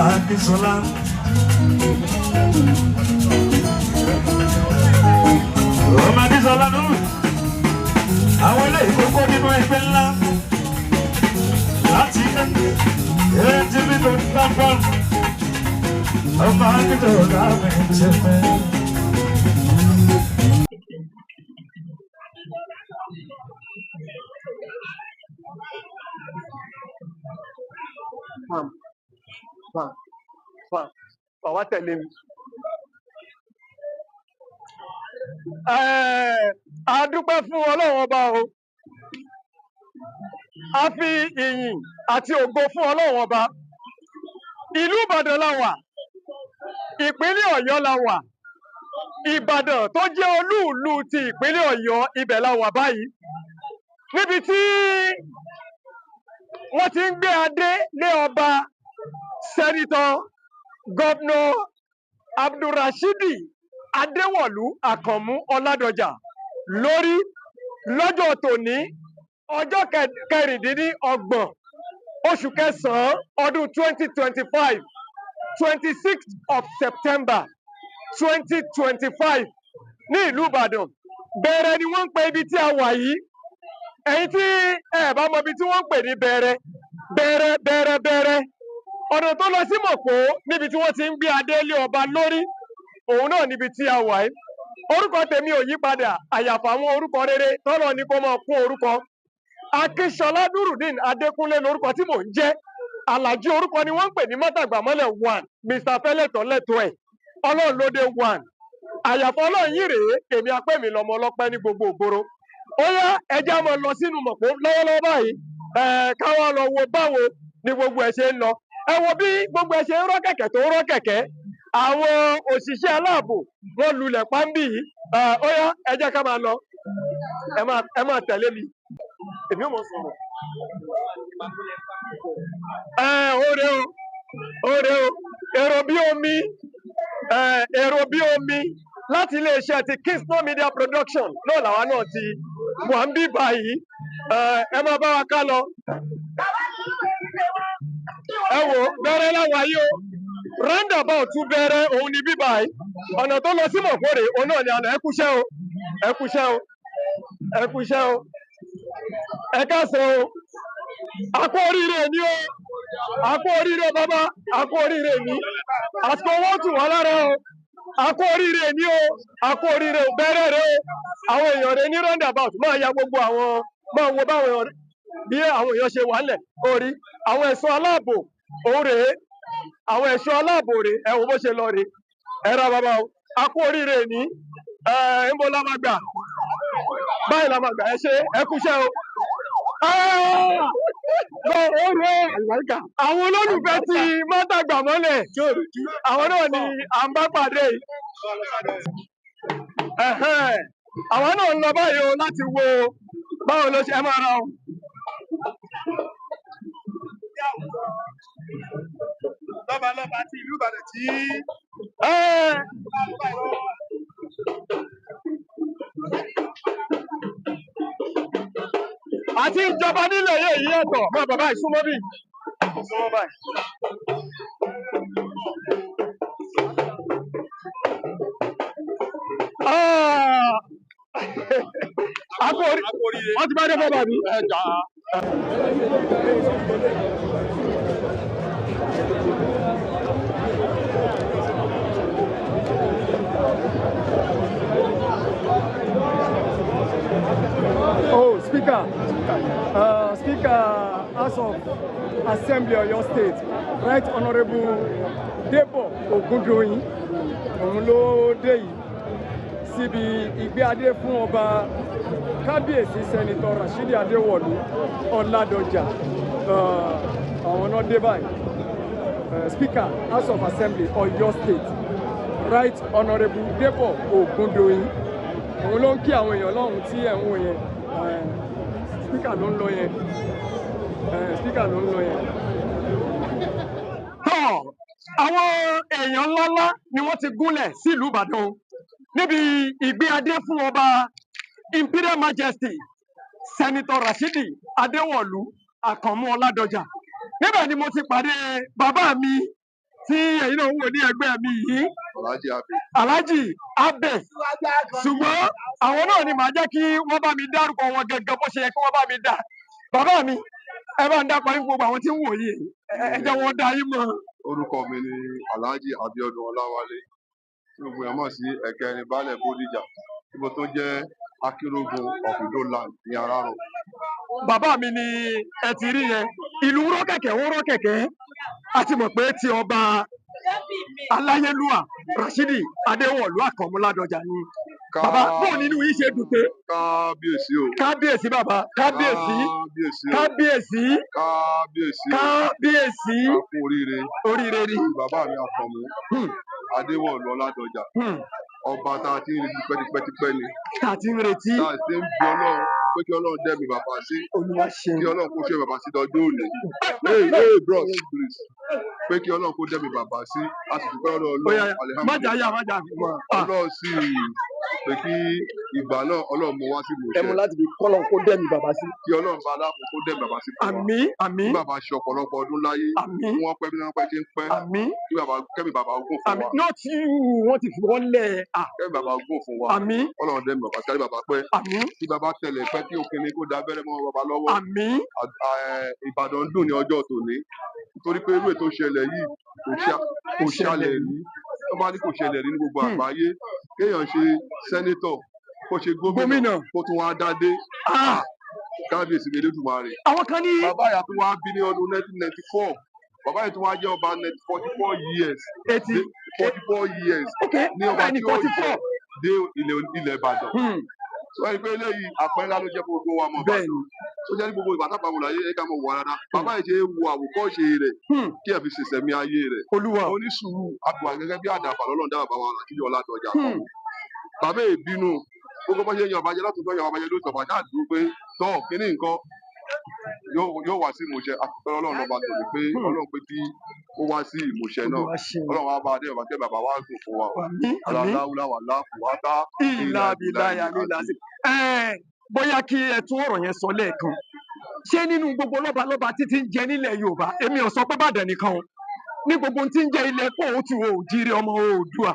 Akisola. Ọmọ Akisola nù. Àwọn ilé ìkókó nínú ẹgbẹ́ ńlá. Láti ẹ̀ẹ́dì mi tó ń dábọ̀. Ọmọ Akisola mi ń ṣe fẹ́. Wá tẹ̀lé mi. A dúpẹ́ fún Ọlọ́run ọba o. A fi ìyìn àti ògo fún Ọlọ́run ọba. Ìlú Ìbàdàn la wà. Ìpínlẹ̀ Ọ̀yọ́ la wà. Ìbàdàn tó jẹ́ olúùlú ti ìpínlẹ̀ Ọ̀yọ́ ibẹ̀ la wà báyìí. Níbi tí wọ́n ti ń gbé adé lé ọba Sẹ́nitọ̀ Gọ́vnọ̀ Abdulrasheed Adéwọ̀lú Àkànmú Ọládọjà lórí lọ́jọ́ tòní ọjọ́ kẹrìndínlọ́gbọ̀n oṣù kẹsàn-án ọdún 2025 26th of September 2025 ní ìlú Ìbàdàn. Bẹ̀rẹ̀ ni wọ́n ń pè ibi tí a wà yìí. Ẹ̀yin tí ẹ bá mọ ibi tí wọ́n ń pè ní bẹ̀rẹ̀ ọ̀nà tó lọ sí Mọ̀pó níbi tí wọ́n ti ń gbé adé lé ọba lórí òun náà níbi tí a wà yìí. Orúkọ tèmi ò yí padà àyàfà àwọn orúkọ rere tọ́lọ̀ ní kó máa kún orúkọ. Akínsọlá Nurudeen Adékúnlé lórúkọ tí mò ń jẹ́. Àlàjí orúkọ ni wọ́n ń pè ní Mọ́tàgbàmọ́lẹ̀ 1 Mr. Fẹ́lẹ́tọ̀ lẹ́tọ̀ ẹ̀ Ọlọ́run lóde 1. Àyàfà Ọlọ́run yìí rèé èmi apẹ́ mi lọ́mọ ọlọ́pẹ́ ní gbogbo ògbóró. Ó yá ẹja máa lọ sínú Mọ̀pó lọ́wọ́lọ́wọ́ báyìí. Káwá lọ wo báwo ni gbogbo ẹ̀ ṣe ń lọ. Ẹ wo bí gbogbo ẹ̀ ṣe ń rọ́ kẹ̀kẹ́ tó ń rọ́ kẹ̀kẹ́. Àwọn òṣìṣẹ́ aláàbò wọ́n lulẹ̀ pàmbì yìí. Ó yá ẹ jẹ́ ká máa lọ. Ẹ máa tẹ̀lé mi. Èmi ò mọ̀ sọ̀rọ̀. Oore o. Èrò bí omi láti iléeṣẹ́ ti Kingston Media Production náà làwa náà ti wà ń bí báyìí. Ẹ máa bá wa ká lọ. Ẹ wò bẹ̀rẹ̀ láwa yìí o. Roundabout tún bẹ̀rẹ̀ òun ni bíbá yìí. Ọ̀nà tó lọ sí Mọ̀pórè òun náà ni àná ẹ kúṣẹ́ o. Ẹ káàsán o. A kú oríire ni o. A kú oríire bàbá. A kú oríire ni. Àsìkò owó tù wá lára o. A kú oríire ni o. A kú oríire o. Bẹ̀rẹ̀ rẹ o. Àwọn èèyàn rẹ ní roundabout máa ya gbogbo àwọn máa wo báwọn bí àwọn èèyàn ṣe wà lẹ̀ orí. Àwọn ẹ̀ṣọ́ aláàbò òun rèé. Àwọn ẹ̀ṣọ́ aláàbò rèé. Ẹ wo bó ṣe lọ rèé. Ẹ ra bàbá o. A kú oríire ni. Níbo la máa gbà? Báyìí la máa gbà. Ẹ ṣe ẹ kúṣẹ́ o. Àwọn olólùfẹ́ ti Mọ́tàgbàmọ́lẹ̀ àwọn náà ni à ń bá pàdé yìí. Àwọn náà ń lọ báyìí o láti wo báwo ló ṣe máa ra o. Lọ́balọ́ba ti ìlú Ìbàdàn tí. Àti ìjọba nílẹ̀ yìí yàtọ̀ mọ́ bàbá ìsúnmọ́ bí. Ìsúnmọ́ báyìí. Wọ́n ti bá dé bàbá mi. Oh, Speaker, House of Assembly of your state, Right Honourable Debo Ogundoyin, òun ló dé yìí síbi ìgbé adé fún ọba kábíyèsí Sẹ́nitọ̀ Rasheed Adéwọ̀lú Ọládọjà. Àwọn náà dé báyìí. Speaker, House of Assembly of your state, Right Honourable Debo Ogundoyin, òun ló ń kí àwọn èèyàn lọ́hùn tí ẹ̀ ń wò yẹn. Speaker ló ń lọ yẹn. Àwọn èèyàn ńláńlá ni wọ́n ti gúnlẹ̀ sílùú Ìbàdàn níbi ìgbé adé fún ọba Imperial Majesty Sẹ́nitọ̀ Rasheed Adéwọ̀lú Àkànmú Ọládọjà. Níbẹ̀ ni mo ti pàdé bàbá mi tí ẹ̀yin náà ń wò ní ẹgbẹ́ mi yìí Alhaji Abe. Alhaji Abe ṣùgbọ́n àwọn náà ni màá jẹ́ kí wọ́n bá mi dárúkọ wọn gẹ́gẹ́ bó ṣe yẹ kí wọ́n bá mi dá bàbá mi ẹ bá ń dá parí gbogbo àwọn tí ń wò yìí ẹ jẹ́ wọ́n dá yín mọ̀. Orúkọ mi ni Alhaji Abiodun Ọláwálé tí gbogbo èèyàn mọ̀ sí ẹ̀kẹrin baálẹ̀ Bódìjà tí mo tó jẹ́ Akérògùn of Ido Land ní Arárọ̀. Bàbá mi ni ẹ ti rí yẹn ìlú rọ kẹ̀kẹ́ a ti mọ̀ pé ti ọba Aláyélúwà Rashidi Adéwọ̀lú Àkànmú Ládọjà ni bàbá bóun nínú yìí ṣe dùn pé. Kábíyèsí o. Kábíyèsí bàbá kábíyèsí kábíyèsí kábíyèsí kábíyèsí. àpò oríire ni. Bàbá mi Àkànmú Adéwọ̀lú Ládọjà ọba tá a ti ń retí tipẹ́tipẹ́ ni. Tá a ti ń retí. Tá a ti ń bí Ọlọ́run pé kí Ọlọ́run dẹ́mi bàbá sí. Olúwa ṣeun. Kí Ọlọ́run kó ṣe bàbá sí dọjọ́ òní. Hey bros please. Pé kí Ọlọ́run kó dẹ́mi bàbá sí. A sì dúpẹ́ lọ́dọ̀ Ọlọ́run alihamudulilayi. Májà Ọlọ́run sì pé kí ìgbà náà Ọlọ́run mú wá sí ìmúṣẹ. Ẹ mú láti fi kọ́lọ̀ kó dẹ́mi bàbá sí. Kí Ọlọ́run bá aláàbò kó dẹ́mi bàbá sí fún wa. Àmín. Kí bàbá ṣe ọ̀pọ̀lọpọ̀ ọdún láyé. Àmín. Kí wọ́n pẹ́ bí wọ́n pẹ́ ṣe ń pẹ́. Àmín. Kí kẹ́mi bàbá ogún fún wa. Náà tí wọ́n ti fi wọ́n lẹ̀. Kẹ́mi bàbá ogún fún wa. Àmín. Ọlọ́run dẹ́mi bàbá sí bàbá pẹ́. Àmín. Kí bàbá tẹ̀lé pẹ́ kí òkèlè kó da abẹ́rẹ́ mọ́ bàbá lọ́wọ́. Àmín. Ìbàdàn dùn ní ọjọ́ tòní nítorí pé irú ètò ìṣẹ̀lẹ̀ yìí kò ṣẹlẹ̀ rí tó bá ní kò ṣẹlẹ̀ rí ní gbogbo àgbáyé kéèyàn ṣe sẹ́nétọ̀ kó ṣe gómìnà kó tún wá dádé kábíyèsí ní Elédùmarè. Àwọn kan ní. Bàbá yà tún wá bí ní ọdún 1994 bàbá yìí tún wá jẹ́ ọba 44 years. 44 years ní ọba tí ó jẹ dé ilẹ̀ Ìbàdàn. Sọ yìí pé eléyìí àpẹẹrẹ ńlá ló jẹ́ fún gbogbo wa mọ̀ báyìí. Tó jẹ́ ní gbogbo ìgbà tábà wò láyé ẹ̀ka mọ̀ wò rárá. Bàbá yìí ṣe wo àwòkọ́ṣe rẹ̀ kí ẹ̀ fi ṣẹ̀ṣẹ̀mí ayé rẹ̀. Olúwa. Onísùúrù àbùwà gẹ́gẹ́ bí àdàbà lọ́lọ́run dábàá bàbá wa Rashidi Ọládọjà. Bàbá ìbínú gbogbo bá ṣe yan ọba jẹ látọ̀tọ̀ yan ọba jẹ lóṣù ọba ṣáà dúró pé tọ́ kíní nǹkan yóò wá sí ìmúṣẹ àtúntò Ọlọ́run lọ́ba tó ní pé Ọlọ́run pé kí ó wá sí ìmúṣẹ náà Ọlọ́run wa bá adé ọba tẹ bàbá wa gùn fún wa aláwùlá wà láàfù wá tá ìlà bìláyà ní ìlàsì. Bóyá kí ẹ tún ọ̀rọ̀ yẹn sọ lẹ́ẹ̀kan ṣé nínú gbogbo lọ́balọ́ba títí ń jẹ nílẹ̀ Yorùbá èmi ò sọ pé Ìbàdàn nìkan o ní gbogbo tí ń jẹ ilẹ̀ Kóòtù Òjíire ọmọ Oòduà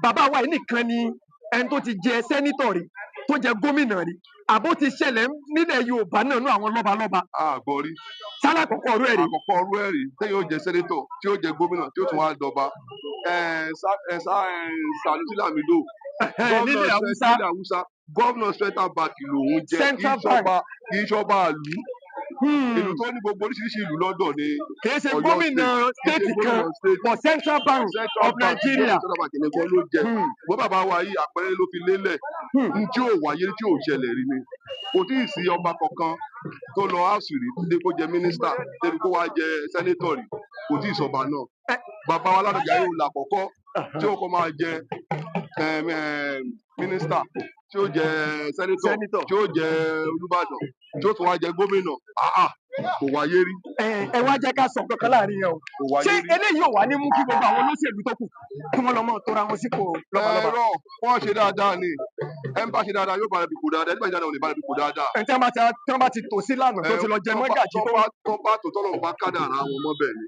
bàbá wa yìí nìkan ni ẹni tó ti jẹ sẹ́nítọ̀ rí tó jẹ gómìnà rí àbó ti ṣẹlẹ̀ nílẹ̀ Yorùbá náà nú àwọn lọ́balọ́ba. Àgbọ̀rí. Sálà àkọ́kọ́ ọ̀rú ẹ̀rí. Àkọ́kọ́ ọ̀rú ẹ̀rí tẹ́yìn ó jẹ sẹ́nítọ̀ tí ó jẹ gómìnà tí ó tún wá dọba. Sanusi Lamido. Nílẹ̀ Haúsá. Gọ́vnà Central Bank lòun jẹ́ kì í ṣọba ìlú. Ìlú tó ní gbogbo oríṣiríṣi ìlú lọ́dọ̀ ni. Kìí ṣe gómìnà stéètì kan but Central Bank of Nigeria. Central Bank nìkan ló jẹ. Wọ́n bàbá wa yìí àpẹẹrẹ ló fi lélẹ̀. Tí ò wáyé tí ò ṣẹlẹ̀ rí ni. Kò tí ì sí ọba kankan tó lọ áùsì rí dé kó jẹ mínísítà débi kó wá jẹ sẹ́nétọ̀ rí. Kò tí ì sọba náà. Bàbá wa Ládọjà yóò là kọ́kọ́ tí ó kọ́ máa jẹ mínísítà tí ó jẹ sẹ́nétọ̀ tí ó jẹ Olúbàdàn tí ó tún wá jẹ gómìnà kò wáyé rí. Ẹ wá jẹ́ ká sọ kankan láàrin yẹn o ṣé eléyìí ò wá ní mú kí gbogbo àwọn olóṣèlú tó kù kí wọ́n lọ mọ́ tóra wọn sípò lọ́balọ́ba. Ẹ̀rọ wọ́n ṣe dáadáa ni ẹ̀ ń bá ṣe dáadáa yóò bá ẹbí kò dáadáa ẹ̀dí bá ṣe dáadáa ò lè bá ẹbí kò dáadáa. Ẹ̀ tí wọ́n bá ti tò sí lánàá tó ti lọ jẹ mọ́gàjì tó wá. Tó bá tó tọ́lọ̀ bá kádàrá wọn mọ́ bẹ́ẹ̀ ni.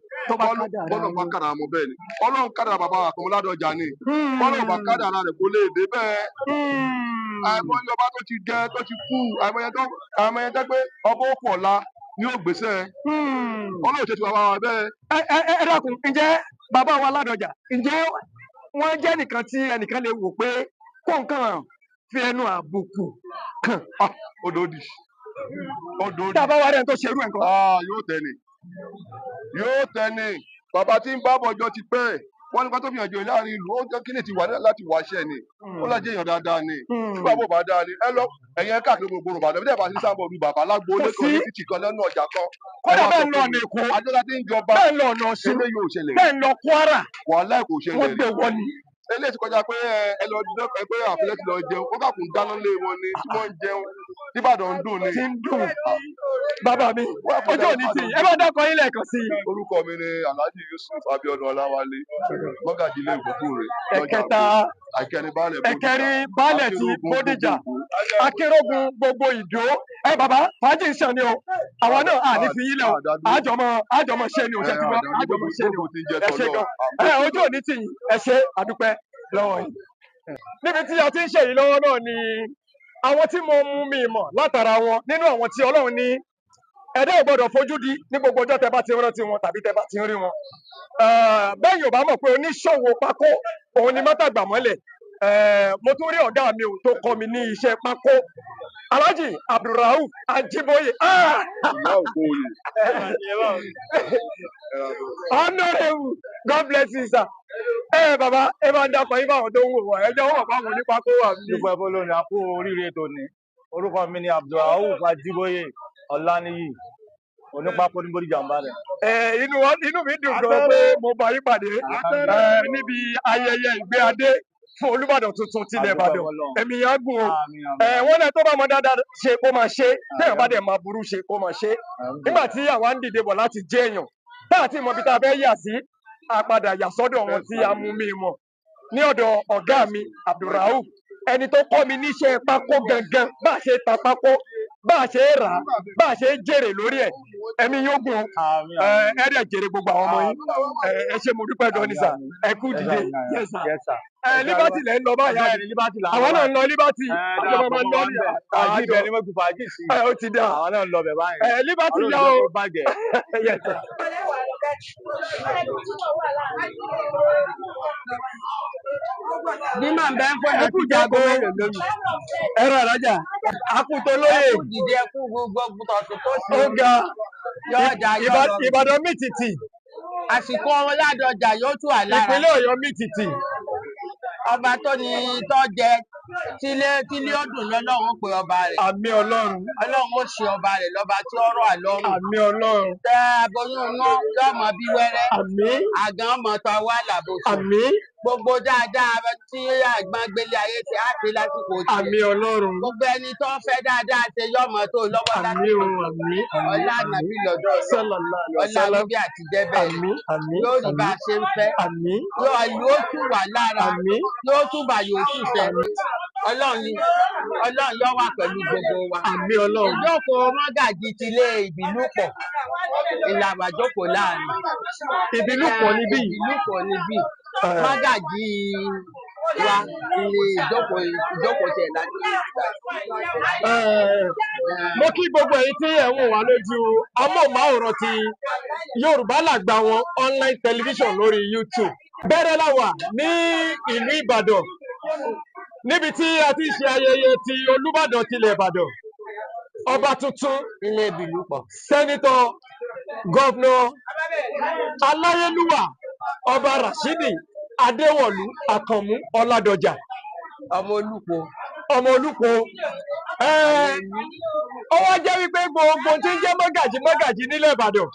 Bọ́lọ̀ bá kádàrá wọn bẹ́ẹ̀ ni. Ọlọ́run kádàrá bàbá Àkànmú Ládọjà ni. Bọ́lọ̀ bá kádàrá rẹ̀ kó lè dé bẹ́ẹ̀. Àìmọye ọba tó ti jẹ tó ti kú àìmọye jẹ́ pé ọba ó pọ̀ la ní ògbésẹ Ọlọ́run ṣe ti bàbá wa bẹ́ẹ̀. Ẹ dákun ǹjẹ́ bàbá wa Ládọjà ǹjẹ́ wọ́n jẹ́ nìkan tí ẹnìkan lè wò pé kó nǹkan fi ẹnu àbùkù kàn. Odòdì. Tá a bá wá rẹ̀ tó ṣerú ẹ̀ nǹkan. Yóò tẹ́ni bàbá tí ń bá bọ̀jọ́ ti pẹ́ wọ́n ní ká tó fi hàn jò láàrin ìlú ó jẹ́ kí ni ti wà láti wáṣẹ́ ni ó lájẹ́ èèyàn dáadáa ni tí bàbá ò bá dáa ni ẹ lọ ẹ̀yẹn káàkiri gbogbo Ìbàdàn bí dẹ́gbà sí sábà ọdún bàbá lágbo lẹ́kọ̀ọ́ ní títì kan lẹ́nu ọjà kan. Kódà bẹ́ẹ̀ lọ ọ̀nà Èkó àjọba tí ń jọba bẹ́ẹ̀ lọ ọ̀nà Ọ̀ṣun bẹ́ẹ̀ lọ Kwara wàhálà kò ṣẹlẹ̀ wọ́n gbé wọn ni. eléyìí ti kọjá pé ẹ lọ dídọ́ pé àfilẹ́ ti lọ jẹun ó kàkùn dáná lé wọn ni tí wọ́n ń jẹun Ìbàdàn ń dùn ni. ti ń dùn bàbá mi ojú òní sí ẹ bá dákọ yín lẹ́ẹ̀kan sí. Orúkọ mi ni Alhaji Yusuf Abiodun Ọláwálé mọ́gàjì ilé ìgbókù rẹ̀. Ẹ̀kẹta ẹ̀kẹrin baálẹ̀ ti Bódìjà Akérògùn gbogbo Ìdó bàbá fàájì ń ṣàn ni o àwa náà à ní fi yín lẹ o àjọmọ ṣe ni o ṣe ti gbọ́ àjọmọ ṣe ni o ẹ ṣe gan ojú òní tì yín ẹ ṣe àdúpẹ́ lọ́wọ́ yín. níbi tí a ti ń ṣe yìí lọ́wọ́ náà ni àwọn tí mo mú mi mọ̀ látara wọn nínú àwọn tí Ọlọ́run ní ẹ̀dá ò gbọ́dọ̀ fojú di ní gbogbo ọjọ́ tẹ bá ti rántí wọn tàbí tẹ bá ti rí wọn. bẹ́ẹ̀ yóò bá mọ̀ pé oníṣòwò pákó òun ni mọ́tàgbà mọ́lẹ̀ mo tún rí ọ̀gá mi ò tó kọ́ mi ní iṣẹ́ pákó Alhaji Abdulrauf Ajiboye honorable God bless you sir. Bàbá ẹ bá ń dákọ̀ yín báwọn tó ń wò wọ́n ẹjọ́ wọn báwọn onípákó wà mí. dúpẹ́ fọlọ́ni a kú oríire tòní orúkọ mi ni Abdulrauf Ajiboye Ọláníyì onípákó ní Bódìjà ń bàdàn. inú mi dùn gan pé mo bá yín pàdé níbi ayẹyẹ ìgbé adé fún Olúbàdàn tuntun tilẹ̀ Ìbàdàn ẹ̀mí yẹn gùn o wọ́n lẹ tó bá mọ dáadáa ṣe kó máa ṣe téèyàn bá dẹ̀ máa burú ṣe kó máa ṣe nígbà tí àwa ń dìde bọ̀ láti jẹ́ èèyàn tá àti ìmọ̀ bí tá a fẹ́ yà sí àpadà yà sọ́dọ̀ wọn tí a mú mi mọ̀ ní ọ̀dọ̀ ọ̀gá mi Abdulrauf ẹni tó kọ́ mi níṣẹ́ pákó gangan bá a ṣe ta pákó bá a ṣe rà á bá a ṣe jèrè lórí ẹ̀ ẹ̀mí yóò gùn ẹ dẹ̀ jèrè gbogbo àwọn ọmọ yín ẹ ṣe mo dúpẹ́ gan ni sà ẹ kú dìde yes sir. Liberty lẹ ń lọ báyà àwọn náà ń lọ Liberty àjọpọ̀ máa ń lọ ní fàájì bẹ́ẹ̀ ni mo fi fàájì sí ó ti dá àwọn náà ń lọ bẹ̀ báyìí Liberty yá o yes sir. bí màá bẹ́ẹ̀ ń fọ́ ẹ kú jago ẹ̀rọ àrájà akúto lóye ẹ kú dìde ẹ kú gbogbo tọ̀tún tó sì ó ga Ìbàdàn mìtìtì àsìkò Ládọjà yóò tù wá lára ìpínlẹ̀ Ọ̀yọ́ mìtìtì ọba tó ní tó jẹ tílé ọdún lọ́lọ́run pé ọba rẹ̀ àmì Ọlọ́run Ọlọ́run ó ṣe ọba rẹ̀ lọ́ba tí ó rọ̀ àlọ́run àmì Ọlọ́run tẹ aboyún ná lọ́mọ bí wẹ́rẹ́ àmì àgàn ọmọ tó wà lábòsùn àmì gbogbo dáadáa tí àgbọn gbélé ayé ti á ti lásìkò tí àmì Ọlọ́run gbogbo ẹni tó fẹ́ dáadáa ṣe yọmọ tó lọ́wọ́ àmì o àmì ọlá nàbí lọ́dọ̀ ọlá níbi àti jẹbẹ àmì yóò rí bá a ṣe ń fẹ́ àmì yóò tún wà lára àmì yóò tún bá yóò tún fẹ́ Ọlọ́run yóò wà pẹ̀lú gbogbo wa. àmì Ọlọ́run ìjókòó mọ́gàjì ti lé ìbínú pọ̀ ìlànà jókòó láàrin ìbínú pọ̀ níbí ìbínú pọ̀ níbí mọ́gàjì wa ilé ìjókòó tẹ̀ láti. mo kí gbogbo ẹ̀yin tí ẹ̀ ń wò wá lójú amóhùnmáwòrán ti Yorùbá Làgbà Wọn online television lórí YouTube bẹ̀rẹ̀ la wà ní ìlú Ìbàdàn níbi tí a ti ṣe ayẹyẹ ti Olúbàdàn tilẹ̀ Ìbàdàn ọba tuntun ilé ìbínú pọ̀ sẹ́nitọ̀ gọ́vnọ̀ Aláyélúwà ọba Rashidi Adéwọ̀lú Àkànmú Ọládọjà ọmọ Olúpo ó wá jẹ́ wípé gbogbo tí ń jẹ́ mọ́gàjì nílẹ̀ Ìbàdàn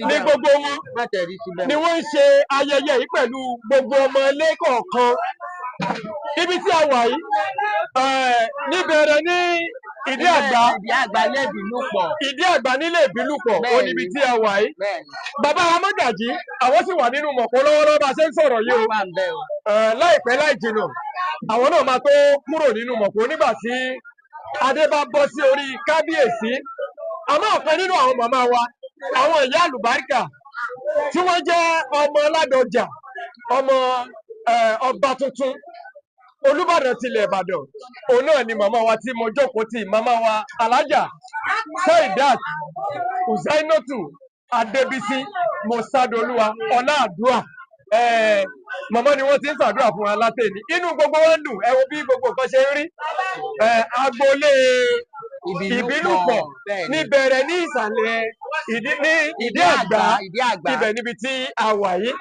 ní gbogbo wọn ni wọ́n ń ṣe ayẹyẹ yìí pẹ̀lú gbogbo ọmọ ilé kọ̀ọ̀kan ibi tí a wà yìí níbẹ̀rẹ̀ ní Ìdí Àgbà nílé Ìbílùpọ̀ ó níbi tí a wà yìí bàbá mọ́gàjì àwọn sì wà nínú mọ̀pọ̀ lọ́wọ́lọ́wọ́ bá a ṣe ń sọ̀rọ̀ yìí o láìpẹ́ láì jìnnà àwọn náà máa tó kúrò nínú mọ̀pọ̀ nígbà tí adé bá bọ́ sí orí kábíyèsí àmọ́ ọ̀kan nínú àwọn màmá wa àwọn ìyá àlùbáríkà tí wọ́n jẹ́ ọmọ Ládọjà ọmọ ọba tuntun Olúbàdàn tilẹ̀ Ìbàdàn òun náà ni màmá wa tí mo jókòó tì màmá wa Alájà Saidat Uzainatu Adébísí Mọ́sádolúwa Ọláàdúà màmá ni wọ́n ti ń ṣàdúrà fún wa látẹ̀ni inú gbogbo wọn dùn ẹ wo bí gbogbo nǹkan ṣe ń rí agboolé Ìbílùpọ̀ níbẹ̀rẹ̀ ní ìsàlẹ̀ Ìdí Àgbà ibẹ̀ níbi tí a wà yìí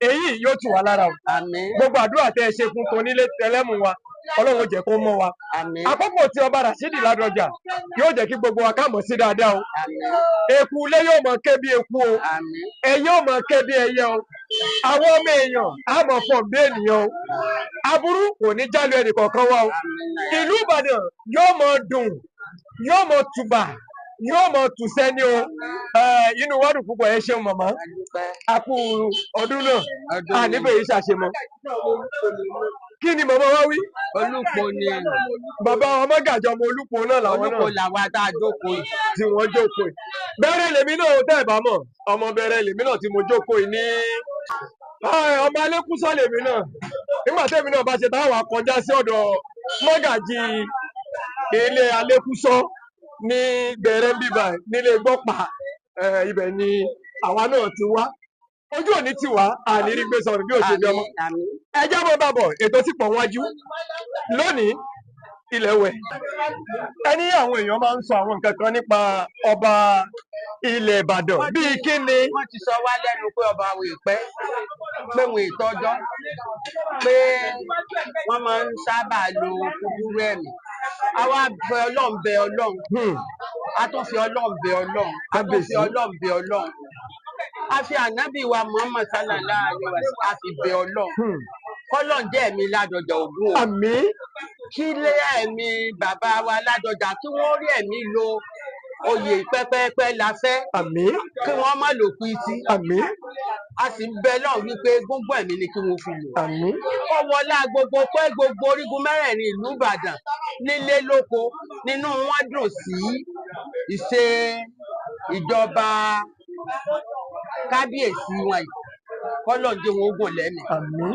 èyí yóò tù wá lára o gbogbo àdúrà tẹ́ ẹ ṣe fún tonílé tẹlẹ́mù wa Ọlọ́run jẹ́ kó mọ́ wa àkókò tí ọba Rashidi Ládọjà yóò jẹ́ kí gbogbo wa ká mọ̀ sí dáadáa o eku ilé yóò mọ ké bí eku o ẹyẹ yóò mọ ké bí ẹyẹ o àwọn ọmọ èèyàn á mọ fọ bí ènìyàn o aburú kò ní jálù ẹnì kọ̀ọ̀kan wa o ìlú Ìbàdàn yóò mọ dùn yóò mọ tùbà yóò mọ tùsẹ́ ní o inú wa dùn púpọ̀ ẹ ṣeun màmá a kú ọdún náà a níbẹ̀ yìí ṣàṣemọ. Kí ni màmá wa wí? Olúpo ni Bàbá ọmọ gàjọ ọmọ Olúpo náà làwọn Olúpo náà làwa tá a jókòó yìí. tí wọ́n jókòó yìí. Bẹ̀rẹ̀ lèmi náà tẹ́ ẹ̀ bá mọ̀ ọmọ Bẹ̀rẹ̀ lèmi náà tí mo jókòó yìí ní ọmọ Alékúsọ́ lèmi náà. Nígbà tẹ́mi náà bá ṣe táwọn akọjá sí ọ̀dọ̀ mọ́gàjì ilé Alékúsọ́ ní Bẹ̀rẹ̀ bíbà nílé Gbọ́pà ibẹ̀ ni àwa náà ti wá. Ojú òní ti wá àníri gbé sọ̀rọ̀ bí òṣèlú ọmọ. Ẹ jẹ́ bọ́ bàbọ̀ ètò tí pọ̀ wájú lónìí ilẹ̀ wẹ̀. Ẹni àwọn èèyàn máa ń sọ àwọn nǹkan kan nípa ọba ilẹ̀ Ìbàdàn bíi kí ni. Wọ́n ti sọ wá lẹ́nu pé ọba àwọn ìpẹ́ pé wọn ìtọ́jọ́ pé wọ́n máa ń sábà lo kúkúrú ẹ̀mí. Àwa bẹ Ọlọ́run bẹ Ọlọ́run. A tún fi Ọlọ́run bẹ Ọlọ́run. A tún fi Ọlọ́run bẹ Ọlọ́run. A fi ànábì wa Muhammad sallallahu alaihi wasallam a fi bẹ Ọlọ́run. Kọ́lọ́n jẹ́ ẹ̀mí Ládọjà Ògún o. Àmín. Kí lé ẹ̀mí bàbá wa Ládọjà kí wọ́n rí ẹ̀mí lo oyè pẹ́pẹ́pẹ́ la fẹ́. Àmín. Kí wọ́n má lò pin sí. Àmín. A sì ń bẹ lọ́run wípé gbogbo ẹ̀mí ni kí wọ́n fi lò. Àmín. Ó wọlá gbogbo pé gbogbo orígun mẹ́rẹ̀ẹ̀rin ìlú Ìbàdàn nílé lóko nínú wọn dùn sí ìṣe ìjọba kábíyèsí wọn yìí. Kọ́lọ́n jẹ́ wọn ogun lẹ́mìí. Àmín.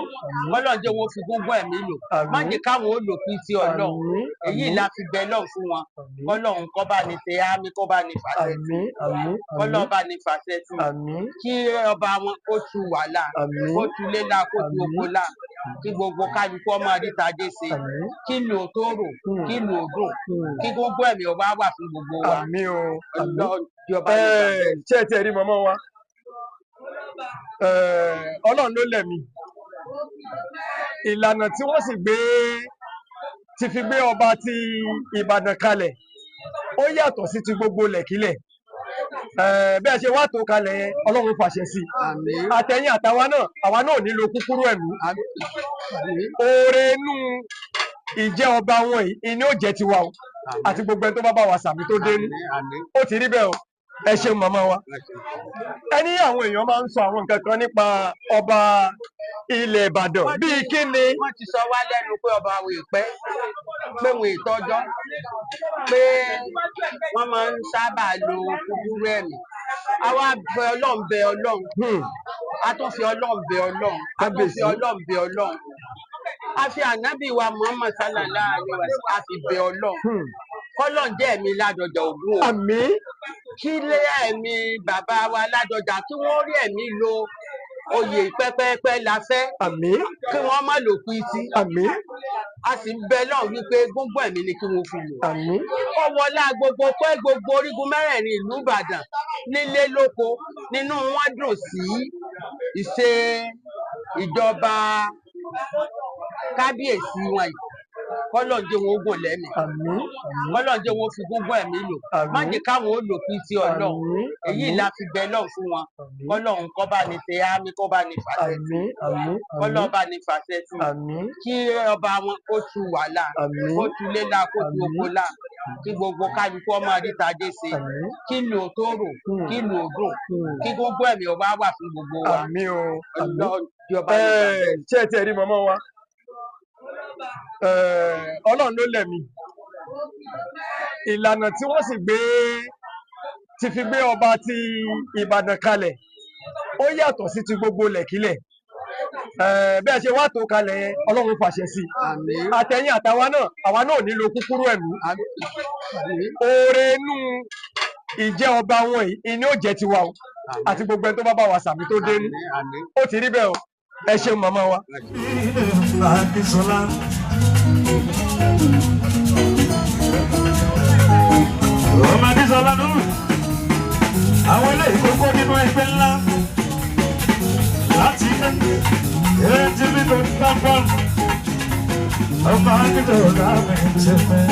Kọ́lọ́n jẹ́ wọn fi gbogbo ẹ̀mí lò. Má jẹ́ káwọn ó lò pín sí Ọlọ́run. Èyí la fi bẹ lọ́run fún wọn. Kọ́lọ́run kọ́ bá ní ṣe ámì kọ́ bá ní fàṣẹ sí. Kọ́lọ́run bá ní fàṣẹ sí. Kí ọba wọn kó tu wàhálà, kó tu léla, kó tu oko là. Kí gbogbo kálukú ọmọ àdìtàjé ṣe. Kí lò tó rò, kí lò dùn. Kí gbogbo ẹ̀mí ọba wà fún gbogbo wa. Àmín o. Ṣé ẹ ti rí mọ́mọ́ wa? Ọlọ́run ló lẹ̀mí. Ìlànà tí wọ́n sì ti fi gbé ọba ti Ìbàdàn kalẹ̀ ó yàtọ̀ sí ti gbogbo lẹ̀kílẹ̀. Bẹ́ẹ̀ ṣe wá tó kalẹ̀ yẹn Ọlọ́run fàṣẹ sí i. Àtẹ̀yìn àtàwa náà àwa náà nílò kúkúrú ẹ̀mí. Oore inú ìjẹ́ ọba wọn yìí ni ó jẹ́ tiwa o àti gbogbo ẹni tó bá bá wa sàmì tó dénú. Ó ti rí bẹ́ẹ̀ o. Ẹ ṣeun màmá wa. Ẹni àwọn èèyàn máa ń sọ àwọn nǹkan kan nípa ọba ilẹ̀ Ìbàdàn bíi kí ni. Wọ́n ti sọ wá lẹ́nu pé ọba àwọn ìpẹ́ pé wọn ìtọ́jọ́ pé wọ́n máa ń sábà lo kúkúrú ẹ̀mí. Àwa bẹ Ọlọ́run bẹ Ọlọ́run. A tún fi Ọlọ́run bẹ Ọlọ́run. A tún fi Ọlọ́run bẹ Ọlọ́run. A fi ànábì wa Muhammad sallallahu alaihi wasallam a fi bẹ Ọlọ́run. Kọ́lọ́n jẹ́ ẹ̀mí Ládọjà Ògún o. Àmín. Kí lé ẹ̀mí bàbá wa Ládọjà kí wọ́n rí ẹ̀mí lo oyè pẹ́pẹ́pẹ́ la fẹ́. Àmín. Kí wọ́n má lò pin sí. Àmín. A sì ń bẹ lọ́run wípé gbogbo ẹ̀mí ni kí wọ́n fi lò. Àmín. Ó wọlá gbogbo pé gbogbo orígun mẹ́rẹ̀ẹ̀rin ìlú Ìbàdàn nílé lóko nínú wọn dùn sí ìṣe ìjọba kábíyèsí wọn yìí. Kọ́lọ́n jẹ́ wọn ogun lẹ́mìí. Àmín. Kọ́lọ́n jẹ́ wọn fi gbogbo ẹ̀mí lò. Má jẹ́ káwọn ó lò pín sí Ọlọ́run. Èyí la fi bẹ lọ́run fún wọn. Kọ́lọ́run kọ́ bá ní ṣe ámì kọ́ bá ní fàṣẹ sí. Kọ́lọ́run bá ní fàṣẹ sí. Kí ọba wọn kó tu wàhálà, kó tu léla, kó tu oko là. Kí gbogbo kálukú ọmọ àdìtàjé ṣe. Kí lò tó rò, kí lò dùn. Kí gbogbo ẹ̀mí ọba wà fún gbogbo wa. Àmín o. Ṣé ẹ ti rí mọ́mọ́ wa? Ọlọ́run ló lẹ̀mí. Ìlànà tí wọ́n sì ti fi gbé ọba ti Ìbàdàn kalẹ̀ ó yàtọ̀ sí ti gbogbo lẹ̀kílẹ̀. Bẹ́ẹ̀ ṣe wá tó kalẹ̀ yẹn Ọlọ́run fàṣẹ sí i. Àtẹ̀yìn àtàwa náà àwa náà nílò kúkúrú ẹ̀mí. Oore inú ìjẹ́ ọba wọn yìí ni ó jẹ́ tiwa o àti gbogbo ẹni tó bá bá wa sàmì tó dénú. Ó ti rí bẹ́ẹ̀ o. Ẹ ṣeun màmá wa. Ọmọ Adésọlá nù. Àwọn eléyìí kókó nínú ẹgbẹ́ ńlá láti ẹ̀ẹ́dì tí tó ń dábọ̀. Ọmọ Adésọlá mi ti fẹ́.